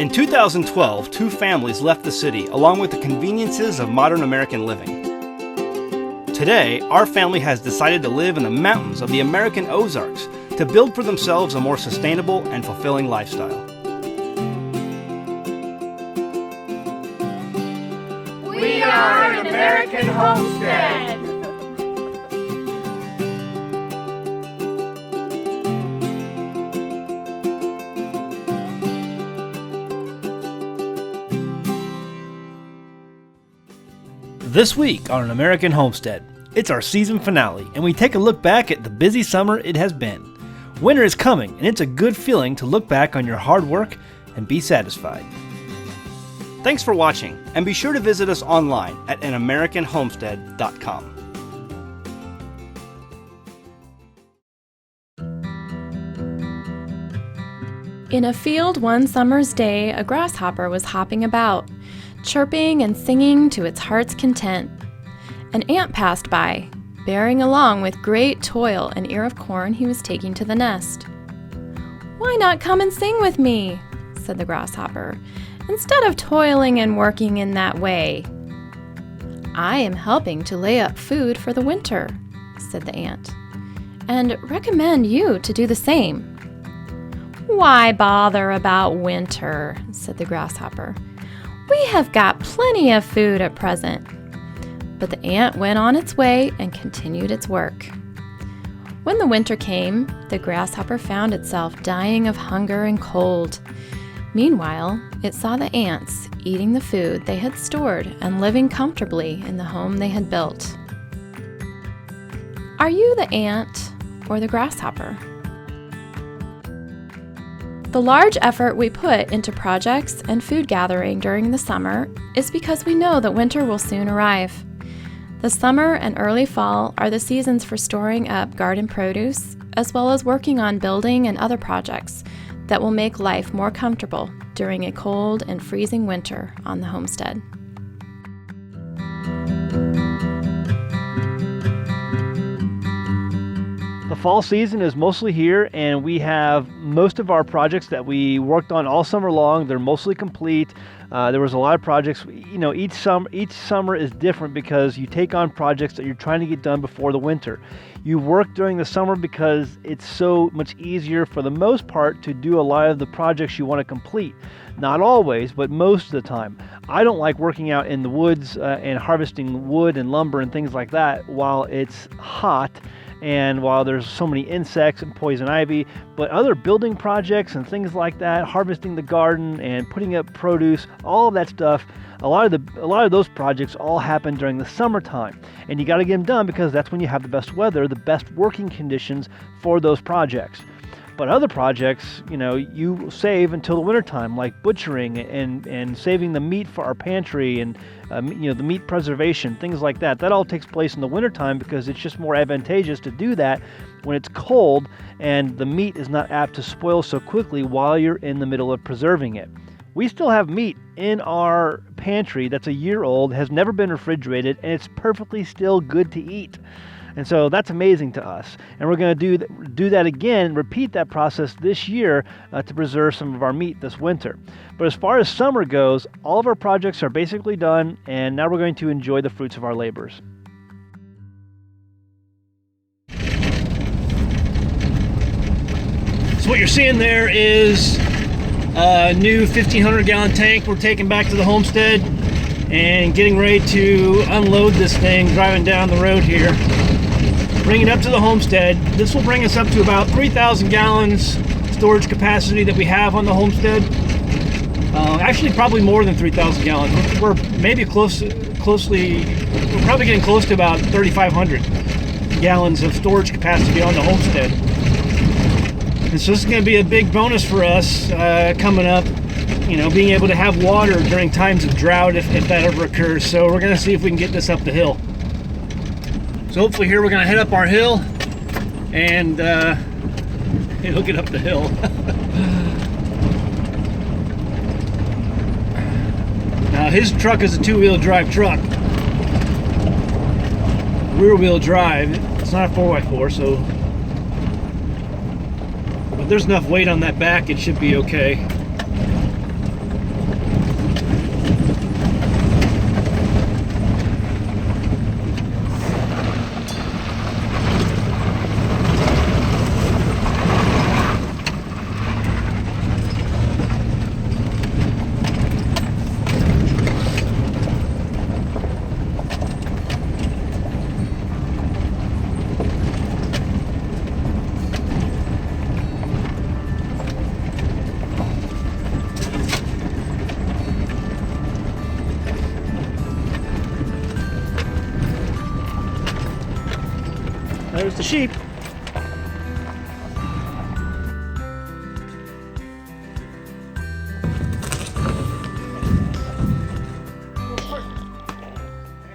In 2012, 2 families left the city along with the conveniences of modern American living. Today, our family has decided to live in the mountains of the American Ozarks to build for themselves a more sustainable and fulfilling lifestyle. We are An American Homestead! This week on An American Homestead, it's our season finale, and we take a look back at the busy summer it has been. Winter is coming, and it's a good feeling to look back on your hard work and be satisfied. Thanks for watching, and be sure to visit us online at anamericanhomestead.com. In a field one summer's day, a grasshopper was hopping about, chirping and singing to its heart's content. An ant passed by, bearing along with great toil an ear of corn he was taking to the nest. "Why not come and sing with me?" said the grasshopper, "instead of toiling and working in that way." "I am helping to lay up food for the winter," said the ant, "and recommend you to do the same." "Why bother about winter?" said the grasshopper. "We have got plenty of food at present." But the ant went on its way and continued its work. When the winter came, the grasshopper found itself dying of hunger and cold. Meanwhile, it saw the ants eating the food they had stored and living comfortably in the home they had built. Are you the ant or the grasshopper? The large effort we put into projects and food gathering during the summer is because we know that winter will soon arrive. The summer and early fall are the seasons for storing up garden produce, as well as working on building and other projects that will make life more comfortable during a cold and freezing winter on the homestead. The fall season is mostly here, and we have most of our projects that we worked on all summer long. They're mostly complete. There was a lot of projects. Each summer is different because you take on projects that you're trying to get done before the winter. You work during the summer because it's so much easier for the most part to do a lot of the projects you want to complete. Not always, but most of the time. I don't like working out in the woods and harvesting wood and lumber and things like that while it's hot and while there's so many insects and poison ivy. But other building projects and things like that, harvesting the garden and putting up produce, all of that stuff, a lot of those projects all happen during the summertime, and you got to get them done because that's when you have the best weather, the best working conditions for those projects. But other projects, you save until the wintertime, like butchering and saving the meat for our pantry and the meat preservation, things like that. That all takes place in the wintertime because it's just more advantageous to do that when it's cold and the meat is not apt to spoil so quickly while you're in the middle of preserving it. We still have meat in our pantry that's a year old, has never been refrigerated, and it's perfectly still good to eat. And so that's amazing to us. And we're going to do that again, repeat that process this year to preserve some of our meat this winter. But as far as summer goes, all of our projects are basically done, and now we're going to enjoy the fruits of our labors. So what you're seeing there is a new 1,500 gallon tank we're taking back to the homestead and getting ready to unload this thing driving down the road here. Bring it up to the homestead. This will bring us up to about 3,000 gallons storage capacity that we have on the homestead. Actually, probably more than 3,000 gallons. We're maybe we're probably getting close to about 3,500 gallons of storage capacity on the homestead. And so this is going to be a big bonus for us coming up, being able to have water during times of drought if that ever occurs. So we're going to see if we can get this up the hill. So hopefully here we're going to head up our hill and hook it up the hill. Now his truck is a 2-wheel drive truck. Rear-wheel drive. It's not a 4x4, so... But there's enough weight on that back, it should be okay. the sheep.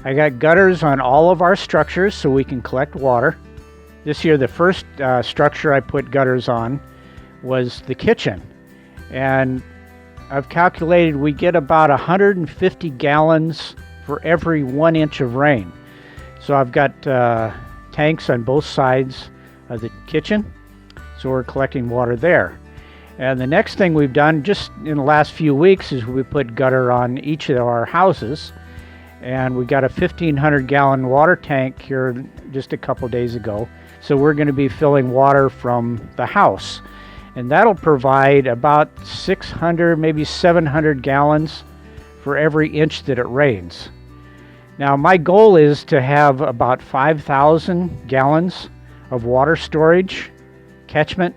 I got gutters on all of our structures so we can collect water. This year, the first structure I put gutters on was the kitchen. And I've calculated we get about 150 gallons for every 1 inch of rain. So I've got tanks on both sides of the kitchen, so we're collecting water there. And the next thing we've done just in the last few weeks is we put gutter on each of our houses. And we got a 1,500 gallon water tank here just a couple days ago. So we're going to be filling water from the house. And that'll provide about 600, maybe 700 gallons for every inch that it rains. Now my goal is to have about 5,000 gallons of water storage, catchment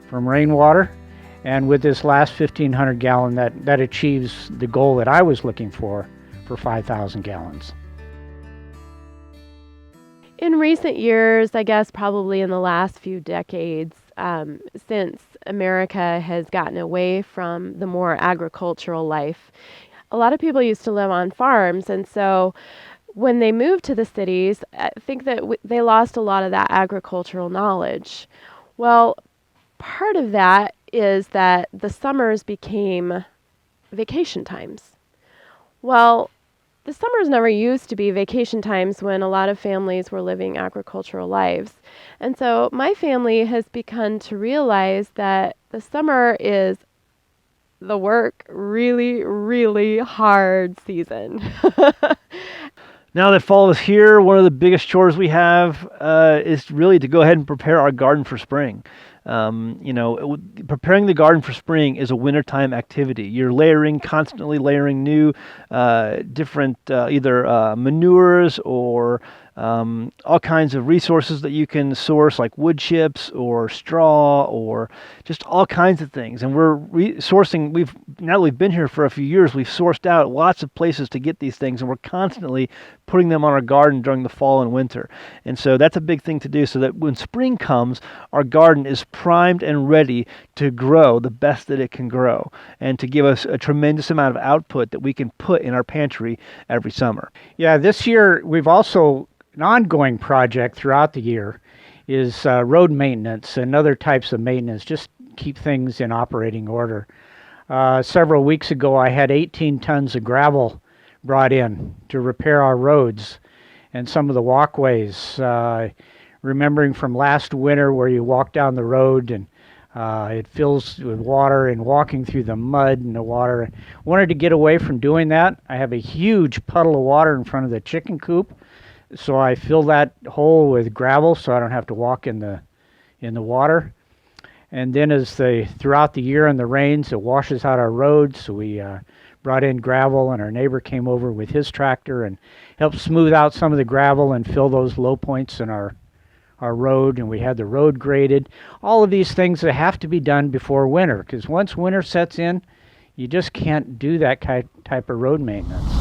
from rainwater. And with this last 1,500 gallon, that achieves the goal that I was looking for 5,000 gallons. In recent years, I guess probably in the last few decades, since America has gotten away from the more agricultural life, a lot of people used to live on farms, and so when they moved to the cities, I think that they lost a lot of that agricultural knowledge. Well, part of that is that the summers became vacation times. Well, the summers never used to be vacation times when a lot of families were living agricultural lives. And so my family has begun to realize that the summer is the work really, really hard season. Now that fall is here, one of the biggest chores we have is really to go ahead and prepare our garden for spring. Preparing the garden for spring is a wintertime activity. You're constantly layering new, different either manures or all kinds of resources that you can source, like wood chips or straw or just all kinds of things. And we're sourcing. Now that we've been here for a few years, we've sourced out lots of places to get these things, and we're constantly putting them on our garden during the fall and winter. And so that's a big thing to do, so that when spring comes, our garden is primed and ready to grow the best that it can grow, and to give us a tremendous amount of output that we can put in our pantry every summer. Yeah, this year we've also, an ongoing project throughout the year is road maintenance and other types of maintenance, just keep things in operating order. Several weeks ago I had 18 tons of gravel brought in to repair our roads and some of the walkways. Remembering from last winter where you walk down the road and it fills with water, and walking through the mud and the water. Wanted to get away from doing that. I have a huge puddle of water in front of the chicken coop, so I fill that hole with gravel so I don't have to walk in the water. And then throughout the year in the rains, it washes out our roads, so we brought in gravel, and our neighbor came over with his tractor and helped smooth out some of the gravel and fill those low points in our road, and we had the road graded. All of these things that have to be done before winter, because once winter sets in, you just can't do that type of road maintenance.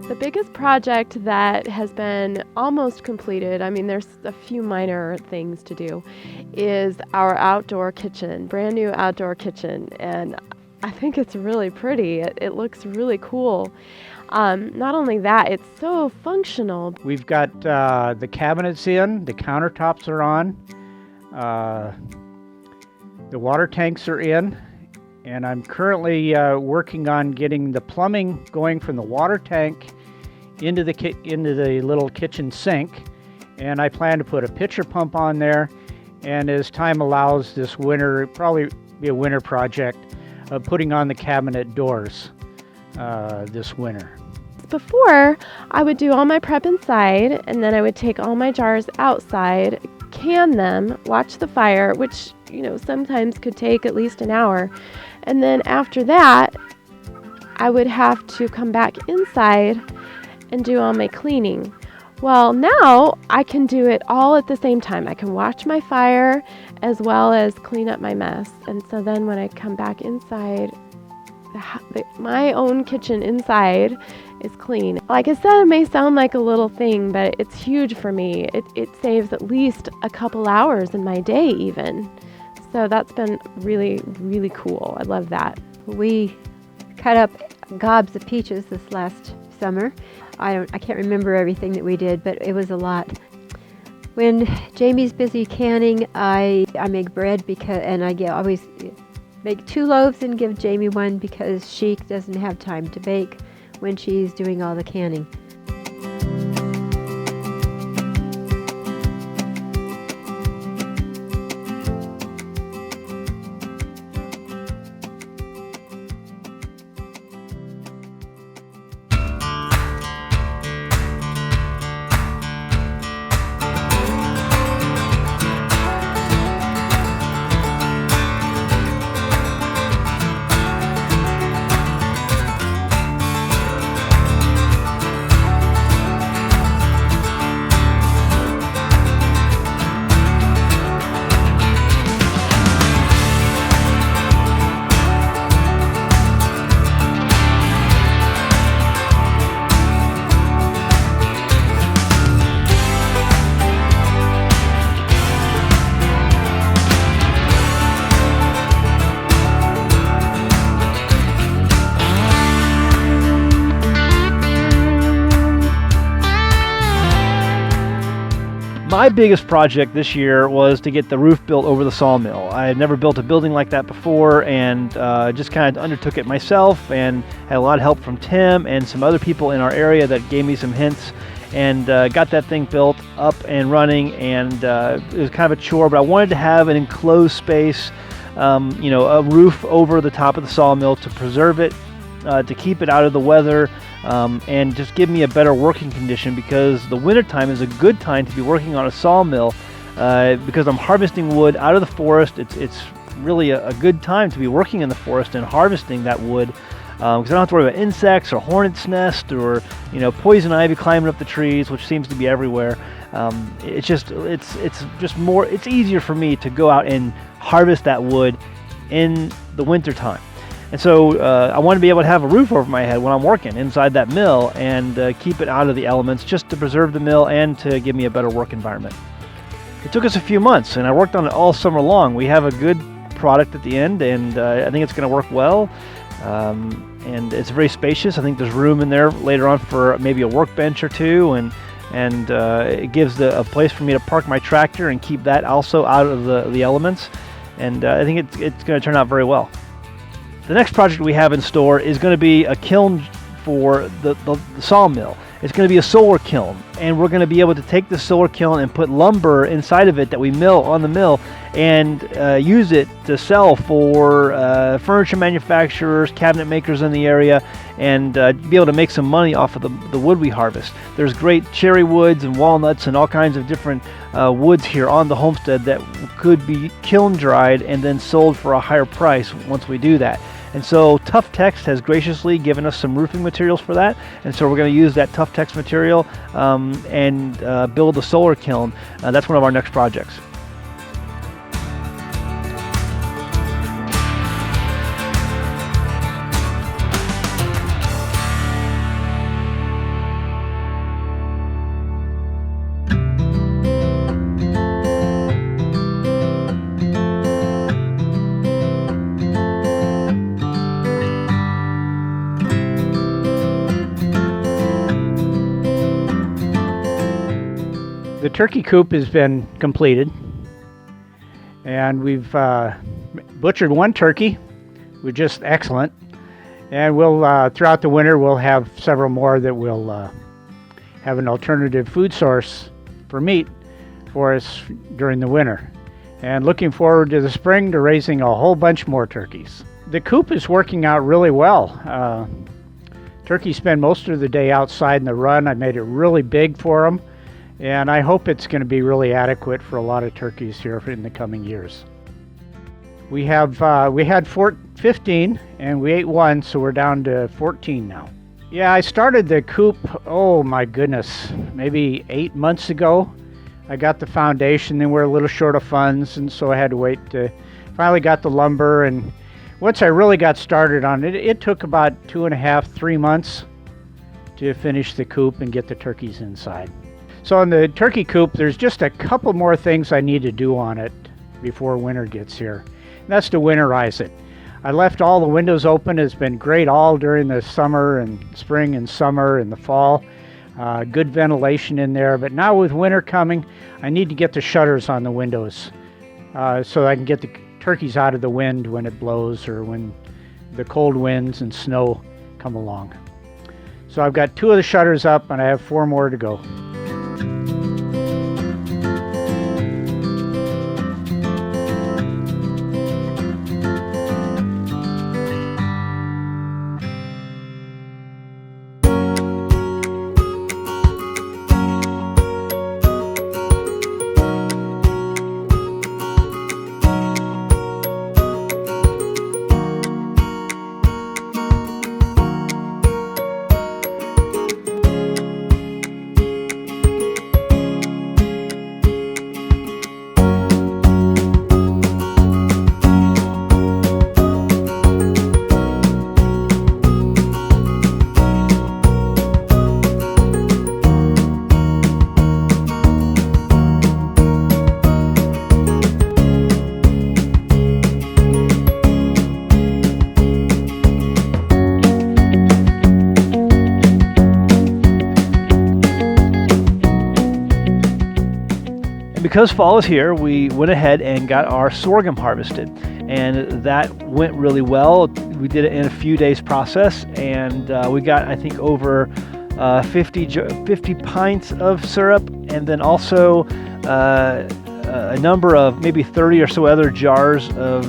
The biggest project that has been almost completed, I mean, there's a few minor things to do, is our outdoor kitchen, brand new outdoor kitchen. And I think it's really pretty. It looks really cool. Not only that, it's so functional. We've got the cabinets in, the countertops are on, the water tanks are in, and I'm currently working on getting the plumbing going from the water tank into the little kitchen sink, and I plan to put a pitcher pump on there. And as time allows this winter, it'll probably be a winter project, putting on the cabinet doors this winter. Before, I would do all my prep inside, and then I would take all my jars outside, can them, watch the fire, which sometimes could take at least an hour, and then after that I would have to come back inside and do all my cleaning. Well, now I can do it all at the same time. I can watch my fire as well as clean up my mess. And so then when I come back inside, my own kitchen inside is clean. Like I said, it may sound like a little thing, but it's huge for me. It saves at least a couple hours in my day even. So that's been really, really cool. I love that. We cut up gobs of peaches this last summer. I can't remember everything that we did, but it was a lot. When Jamie's busy canning, I make bread and I always make 2 loaves and give Jamie one because she doesn't have time to bake when she's doing all the canning. My biggest project this year was to get the roof built over the sawmill. I had never built a building like that before, and just kind of undertook it myself, and had a lot of help from Tim and some other people in our area that gave me some hints, and got that thing built up and running. And it was kind of a chore, but I wanted to have an enclosed space, a roof over the top of the sawmill to preserve it, to keep it out of the weather, and just give me a better working condition, because the wintertime is a good time to be working on a sawmill, because I'm harvesting wood out of the forest. It's really a good time to be working in the forest and harvesting that wood, because I don't have to worry about insects or hornets' nest or poison ivy climbing up the trees, which seems to be everywhere. It's just more, it's easier for me to go out and harvest that wood in the wintertime. And so I want to be able to have a roof over my head when I'm working inside that mill, and keep it out of the elements, just to preserve the mill and to give me a better work environment. It took us a few months, and I worked on it all summer long. We have a good product at the end, and I think it's going to work well. And it's very spacious. I think there's room in there later on for maybe a workbench or two, and it gives a place for me to park my tractor and keep that also out of the elements. And I think it's going to turn out very well. The next project we have in store is going to be a kiln for the sawmill. It's going to be a solar kiln, and we're going to be able to take the solar kiln and put lumber inside of it that we mill on the mill, and use it to sell for furniture manufacturers, cabinet makers in the area, and be able to make some money off of the wood we harvest. There's great cherry woods and walnuts and all kinds of different woods here on the homestead that could be kiln dried and then sold for a higher price once we do that. And so Tough Text has graciously given us some roofing materials for that, and so we're going to use that Tough Text material and build a solar kiln. That's one of our next projects. The turkey coop has been completed, and we've butchered one turkey, which is just excellent. And we'll throughout the winter we'll have several more that will have an alternative food source for meat for us during the winter. And looking forward to the spring to raising a whole bunch more turkeys. The coop is working out really well. Turkeys spend most of the day outside in the run. I made it really big for them. And I hope it's going to be really adequate for a lot of turkeys here in the coming years. We had 15 and we ate one, so we're down to 14 now. Yeah, I started the coop, oh my goodness, maybe 8 months ago. I got the foundation, then we're a little short of funds, and so I had to wait to finally got the lumber, and Once I really got started on it, it took about 2.5, 3 months to finish the coop and get the turkeys inside. So in the turkey coop, there's just a couple more things I need to do on it before winter gets here. And that's to winterize it. I left all the windows open. It's been great all during the summer and spring and summer and the fall. Good ventilation in there, but now with winter coming, I need to get the shutters on the windows so I can get the turkeys out of the wind when it blows or when the cold winds and snow come along. So I've got 2 of the shutters up and I have 4 more to go. Because fall is here, we went ahead and got our sorghum harvested, and that went really well. We did it in a few days process, and we got, I think, over 50 pints of syrup, and then also a number of maybe 30 or so other jars of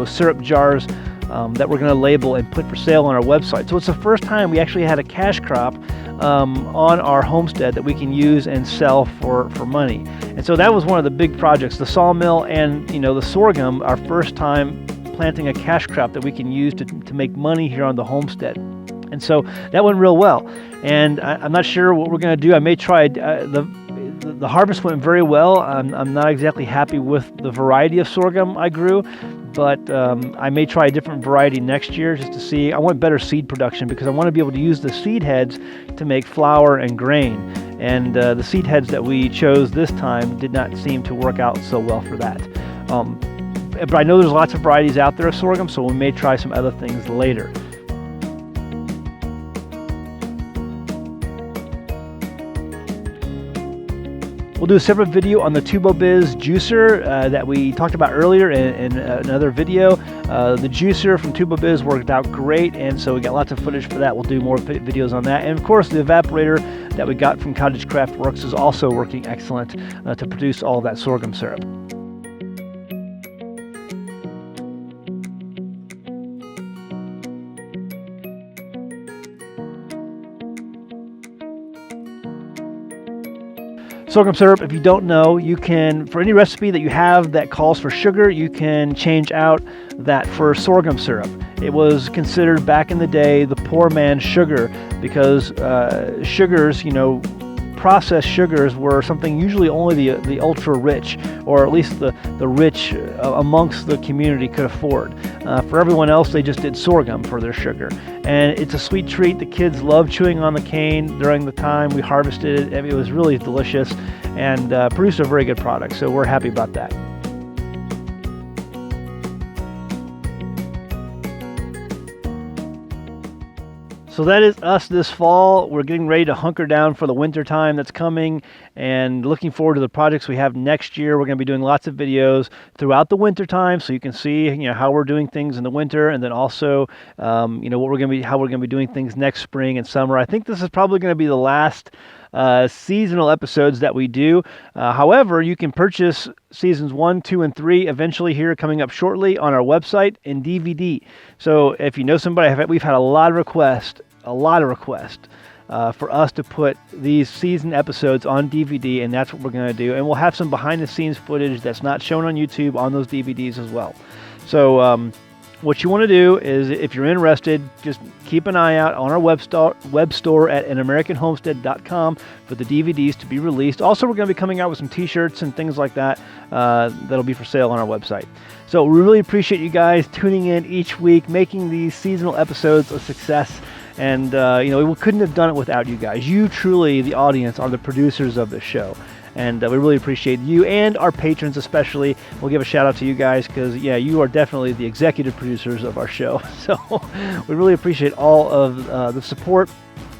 syrup jars that we're going to label and put for sale on our website. So it's the first time we actually had a cash crop on our homestead that we can use and sell for money. And so that was one of the big projects, the sawmill and the sorghum, our first time planting a cash crop that we can use to make money here on the homestead. And so that went real well. And I'm not sure what we're going to do. I may try the harvest went very well. I'm not exactly happy with the variety of sorghum I grew, but I may try a different variety next year just to see. I want better seed production because I want to be able to use the seed heads to make flour and grain. And the seed heads that we chose this time did not seem to work out so well for that. But I know there's lots of varieties out there of sorghum, so we may try some other things later. We'll do a separate video on the TuboBiz juicer that we talked about earlier in another video. The juicer from TuboBiz worked out great, and so we got lots of footage for that. We'll do more videos on that. And of course, the evaporator that we got from Cottage Craft Works is also working excellent to produce all of that sorghum syrup. Sorghum syrup, if you don't know, you can, for any recipe that you have that calls for sugar, you can change out that for sorghum syrup. It was considered back in the day the poor man's sugar because sugars, processed sugars were something usually only the ultra rich, or at least the rich amongst the community could afford. For everyone else, they just did sorghum for their sugar. And it's a sweet treat. The kids love chewing on the cane during the time we harvested it. I mean, it was really delicious and produced a very good product. So we're happy about that. So that is us this fall. We're getting ready to hunker down for the winter time that's coming and looking forward to the projects we have next year. We're going to be doing lots of videos throughout the winter time so you can see how we're doing things in the winter, and then also how we're going to be doing things next spring and summer. I think this is probably going to be the last seasonal episodes that we do. However, you can purchase seasons 1, 2, and 3 eventually here coming up shortly on our website in DVD. So if you know somebody, we've had a lot of requests for us to put these season episodes on DVD, and that's what we're going to do. And we'll have some behind the scenes footage that's not shown on YouTube on those DVDs as well. So what you want to do is, if you're interested, just keep an eye out on our web store at anamericanhomestead.com for the DVDs to be released. Also, we're going to be coming out with some t-shirts and things like that that'll be for sale on our website. So we really appreciate you guys tuning in each week, making these seasonal episodes a success. And we couldn't have done it without you guys. You truly, the audience, are the producers of the show. And we really appreciate you and our patrons especially. We'll give a shout out to you guys because, you are definitely the executive producers of our show. So we really appreciate all of the support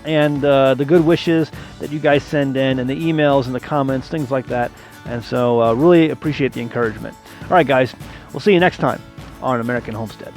and the good wishes that you guys send in, and the emails and the comments, things like that. And so really appreciate the encouragement. All right, guys, we'll see you next time on An American Homestead.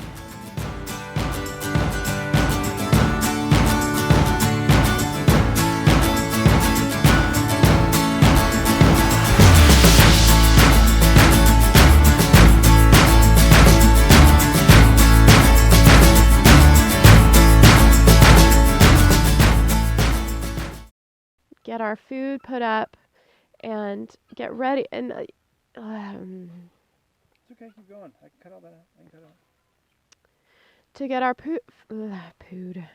Get our food put up and get ready. And It's okay, keep going. I can cut all that out. to get our food.